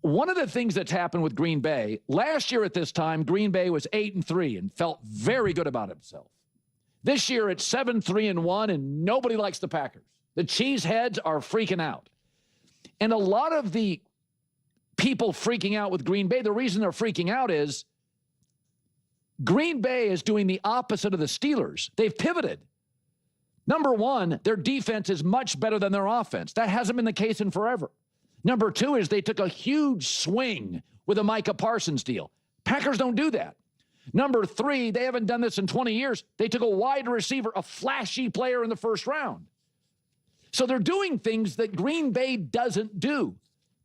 one of the things that's happened with Green Bay, last year at this time, Green Bay was 8-3 and felt very good about himself. This year it's 7-3-1, and nobody likes the Packers. The cheeseheads are freaking out. And a lot of the people freaking out with Green Bay, the reason they're freaking out is Green Bay is doing the opposite of the Steelers. They've pivoted. Number one, their defense is much better than their offense. That hasn't been the case in forever. Number two is they took a huge swing with a Micah Parsons deal. Packers don't do that. Number three, they haven't done this in 20 years. They took a wide receiver, a flashy player in the first round. So they're doing things that Green Bay doesn't do.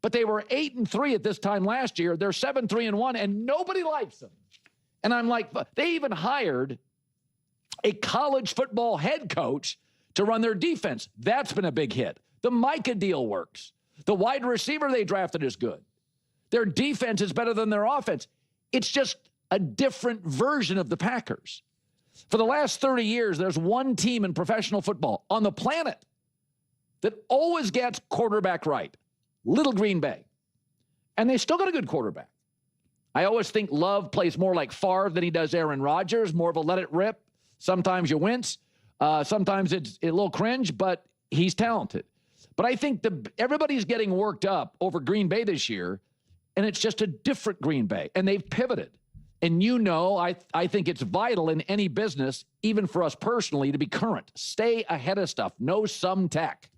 But they were 8-3 at this time last year. They're 7-3-1, and nobody likes them. And I'm like, they even hired a college football head coach to run their defense. That's been a big hit. The Micah deal works. The wide receiver they drafted is good. Their defense is better than their offense. It's just a different version of the Packers. For the last 30 years, there's one team in professional football on the planet that always gets quarterback right. Little Green Bay. And they still got a good quarterback. I always think Love plays more like Favre than he does Aaron Rodgers, more of a let it rip. Sometimes you wince. Sometimes it's a little cringe, but he's talented. But I think everybody's getting worked up over Green Bay this year, and it's just a different Green Bay, and they've pivoted. And I think it's vital in any business, even for us personally, to be current. Stay ahead of stuff. Know some tech.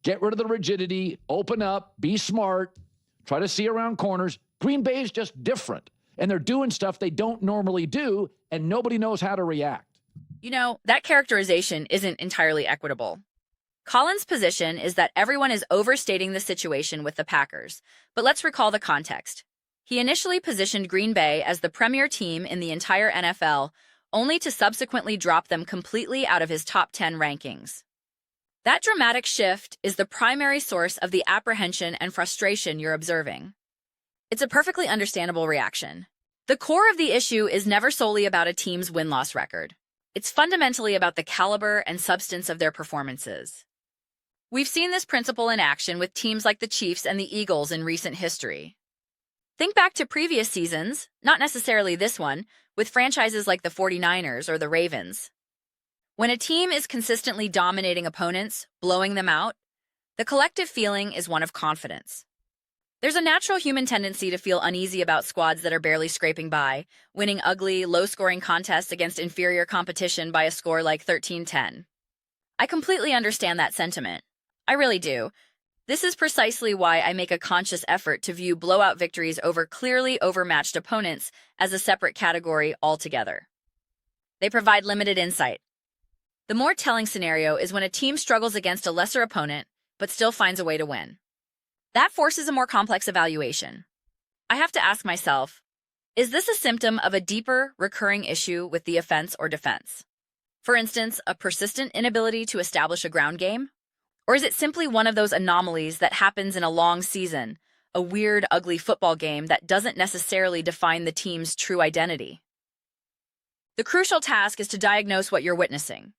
Get rid of the rigidity. Open up. Be smart. Try to see around corners. Green Bay is just different, and they're doing stuff they don't normally do, and nobody knows how to react. You know, that characterization isn't entirely equitable. Colin's position is that everyone is overstating the situation with the Packers, but let's recall the context. He initially positioned Green Bay as the premier team in the entire NFL, only to subsequently drop them completely out of his top 10 rankings. That dramatic shift is the primary source of the apprehension and frustration you're observing. It's a perfectly understandable reaction. The core of the issue is never solely about a team's win-loss record. It's fundamentally about the caliber and substance of their performances. We've seen this principle in action with teams like the Chiefs and the Eagles in recent history. Think back to previous seasons, not necessarily this one, with franchises like the 49ers or the Ravens. When a team is consistently dominating opponents, blowing them out, the collective feeling is one of confidence. There's a natural human tendency to feel uneasy about squads that are barely scraping by, winning ugly, low-scoring contests against inferior competition by a score like 13-10. I completely understand that sentiment. I really do. This is precisely why I make a conscious effort to view blowout victories over clearly overmatched opponents as a separate category altogether. They provide limited insight. The more telling scenario is when a team struggles against a lesser opponent, but still finds a way to win. That forces a more complex evaluation. I have to ask myself, is this a symptom of a deeper, recurring issue with the offense or defense? For instance, a persistent inability to establish a ground game? Or is it simply one of those anomalies that happens in a long season, a weird, ugly football game that doesn't necessarily define the team's true identity? The crucial task is to diagnose what you're witnessing.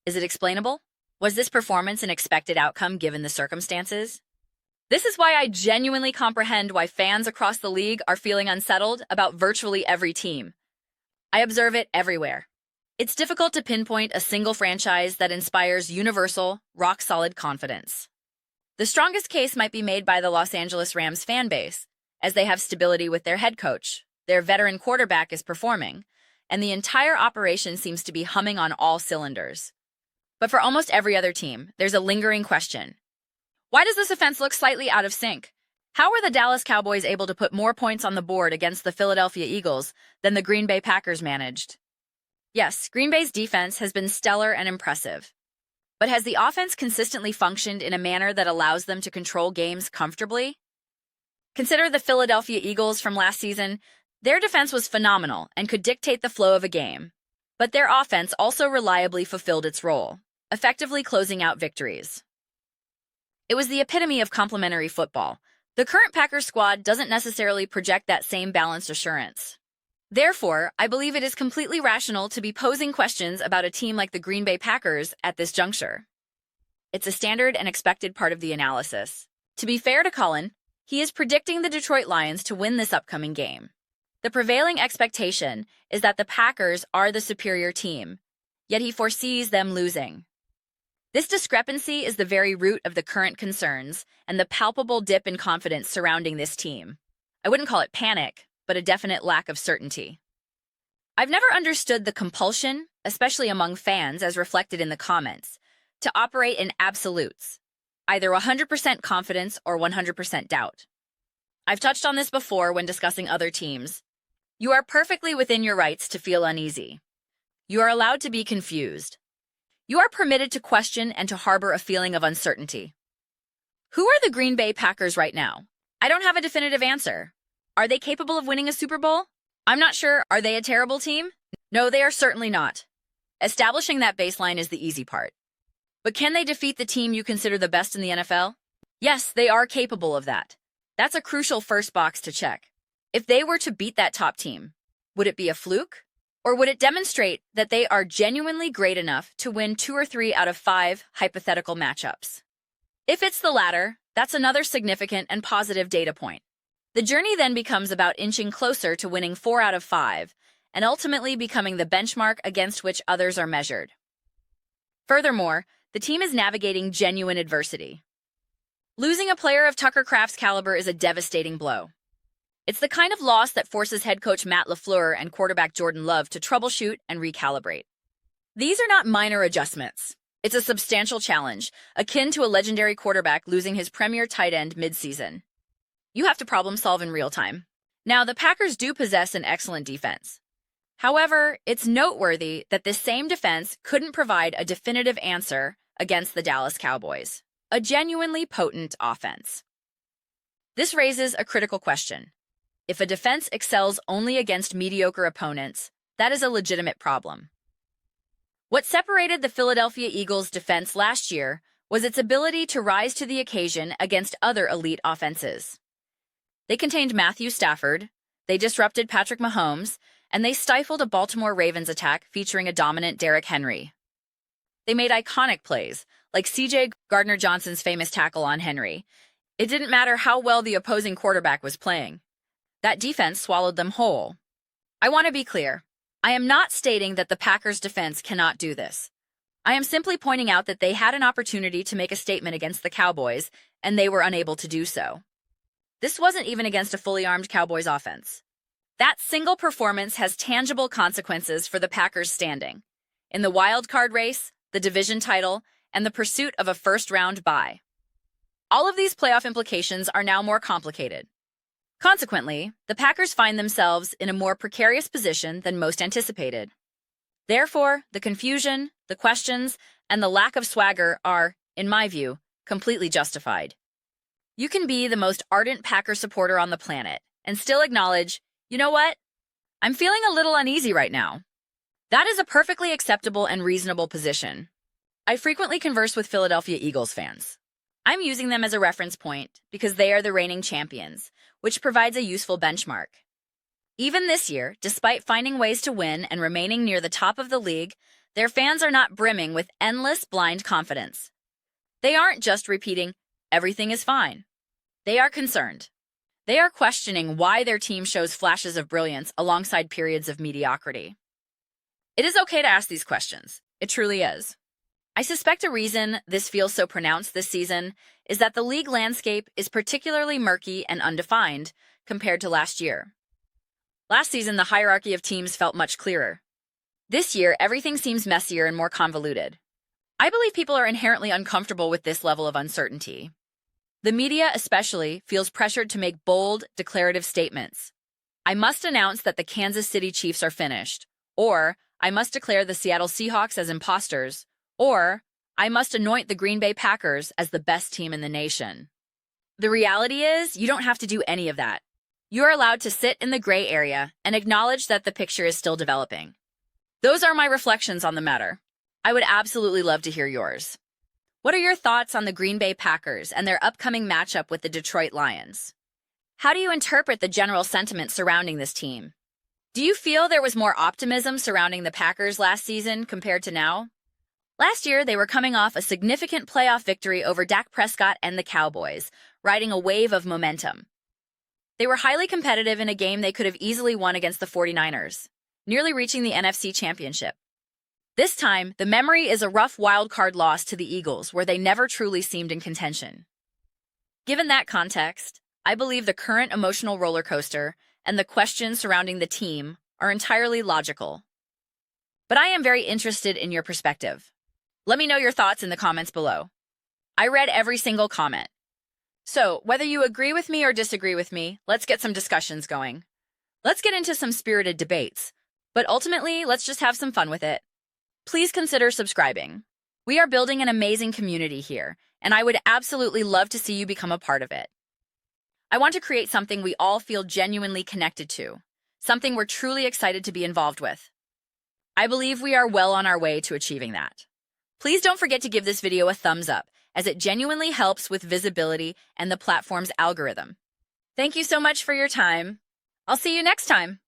Is it explainable? Was this performance an expected outcome given the circumstances? This is why I genuinely comprehend why fans across the league are feeling unsettled about virtually every team. I observe it everywhere. It's difficult to pinpoint a single franchise that inspires universal, rock-solid confidence. The strongest case might be made by the Los Angeles Rams fan base, as they have stability with their head coach, their veteran quarterback is performing, and the entire operation seems to be humming on all cylinders. But for almost every other team, there's a lingering question. Why does this offense look slightly out of sync? How were the Dallas Cowboys able to put more points on the board against the Philadelphia Eagles than the Green Bay Packers managed? Yes, Green Bay's defense has been stellar and impressive. But has the offense consistently functioned in a manner that allows them to control games comfortably? Consider the Philadelphia Eagles from last season. Their defense was phenomenal and could dictate the flow of a game. But their offense also reliably fulfilled its role, effectively closing out victories. It was the epitome of complementary football. The current Packers squad doesn't necessarily project that same balanced assurance. Therefore, I believe it is completely rational to be posing questions about a team like the Green Bay Packers at this juncture. It's a standard and expected part of the analysis. To be fair to Colin, He is predicting the Detroit Lions to win this upcoming game. The prevailing expectation is that the Packers are the superior team, yet he foresees them losing. This discrepancy is the very root of the current concerns and the palpable dip in confidence surrounding this team. I wouldn't call it panic, but a definite lack of certainty. I've never understood the compulsion, especially among fans as reflected in the comments, to operate in absolutes, either 100% confidence or 100% doubt. I've touched on this before when discussing other teams. You are perfectly within your rights to feel uneasy. You are allowed to be confused. You are permitted to question and to harbor a feeling of uncertainty. Who are the Green Bay Packers right now? I don't have a definitive answer. Are they capable of winning a Super Bowl? I'm not sure. Are they a terrible team? No, they are certainly not. Establishing that baseline is the easy part. But can they defeat the team you consider the best in the NFL? Yes, they are capable of that. That's a crucial first box to check. If they were to beat that top team, would it be a fluke? Or would it demonstrate that they are genuinely great enough to win 2 or 3 out of 5 hypothetical matchups? If it's the latter, that's another significant and positive data point. The journey then becomes about inching closer to winning 4 out of 5, and ultimately becoming the benchmark against which others are measured. Furthermore, the team is navigating genuine adversity. Losing a player of Tucker Kraft's caliber is a devastating blow. It's the kind of loss that forces head coach Matt LaFleur and quarterback Jordan Love to troubleshoot and recalibrate. These are not minor adjustments. It's a substantial challenge, akin to a legendary quarterback losing his premier tight end mid-season. You have to problem solve in real time. Now, the Packers do possess an excellent defense. However, it's noteworthy that this same defense couldn't provide a definitive answer against the Dallas Cowboys, a genuinely potent offense. This raises a critical question. If a defense excels only against mediocre opponents, that is a legitimate problem. What separated the Philadelphia Eagles' defense last year was its ability to rise to the occasion against other elite offenses. They contained Matthew Stafford, they disrupted Patrick Mahomes, and they stifled a Baltimore Ravens attack featuring a dominant Derrick Henry. They made iconic plays, like C.J. Gardner-Johnson's famous tackle on Henry. It didn't matter how well the opposing quarterback was playing. That defense swallowed them whole. I want to be clear. I am not stating that the Packers' defense cannot do this. I am simply pointing out that they had an opportunity to make a statement against the Cowboys, and they were unable to do so. This wasn't even against a fully armed Cowboys offense. That single performance has tangible consequences for the Packers' standing in the wild card race, the division title, and the pursuit of a first-round bye. All of these playoff implications are now more complicated. Consequently, the Packers find themselves in a more precarious position than most anticipated. Therefore, the confusion, the questions, and the lack of swagger are, in my view, completely justified. You can be the most ardent Packer supporter on the planet and still acknowledge, you know what? I'm feeling a little uneasy right now. That is a perfectly acceptable and reasonable position. I frequently converse with Philadelphia Eagles fans. I'm using them as a reference point because they are the reigning champions, which provides a useful benchmark. Even this year, despite finding ways to win and remaining near the top of the league, their fans are not brimming with endless blind confidence. They aren't just repeating, everything is fine. They are concerned. They are questioning why their team shows flashes of brilliance alongside periods of mediocrity. It is okay to ask these questions. It truly is. I suspect a reason this feels so pronounced this season is that the league landscape is particularly murky and undefined compared to last year. Last season, the hierarchy of teams felt much clearer. This year, everything seems messier and more convoluted. I believe people are inherently uncomfortable with this level of uncertainty. The media, especially, feels pressured to make bold, declarative statements. I must announce that the Kansas City Chiefs are finished, or I must declare the Seattle Seahawks as imposters, or I must anoint the Green Bay Packers as the best team in the nation. The reality is, you don't have to do any of that. You are allowed to sit in the gray area and acknowledge that the picture is still developing. Those are my reflections on the matter. I would absolutely love to hear yours. What are your thoughts on the Green Bay Packers and their upcoming matchup with the Detroit Lions? How do you interpret the general sentiment surrounding this team? Do you feel there was more optimism surrounding the Packers last season compared to now? Last year, they were coming off a significant playoff victory over Dak Prescott and the Cowboys, riding a wave of momentum. They were highly competitive in a game they could have easily won against the 49ers, nearly reaching the NFC Championship. This time, the memory is a rough wild-card loss to the Eagles, where they never truly seemed in contention. Given that context, I believe the current emotional roller coaster and the questions surrounding the team are entirely logical. But I am very interested in your perspective. Let me know your thoughts in the comments below. I read every single comment. So, whether you agree with me or disagree with me, let's get some discussions going. Let's get into some spirited debates, but ultimately, let's just have some fun with it. Please consider subscribing. We are building an amazing community here, and I would absolutely love to see you become a part of it. I want to create something we all feel genuinely connected to, something we're truly excited to be involved with. I believe we are well on our way to achieving that. Please don't forget to give this video a thumbs up, as it genuinely helps with visibility and the platform's algorithm. Thank you so much for your time. I'll see you next time.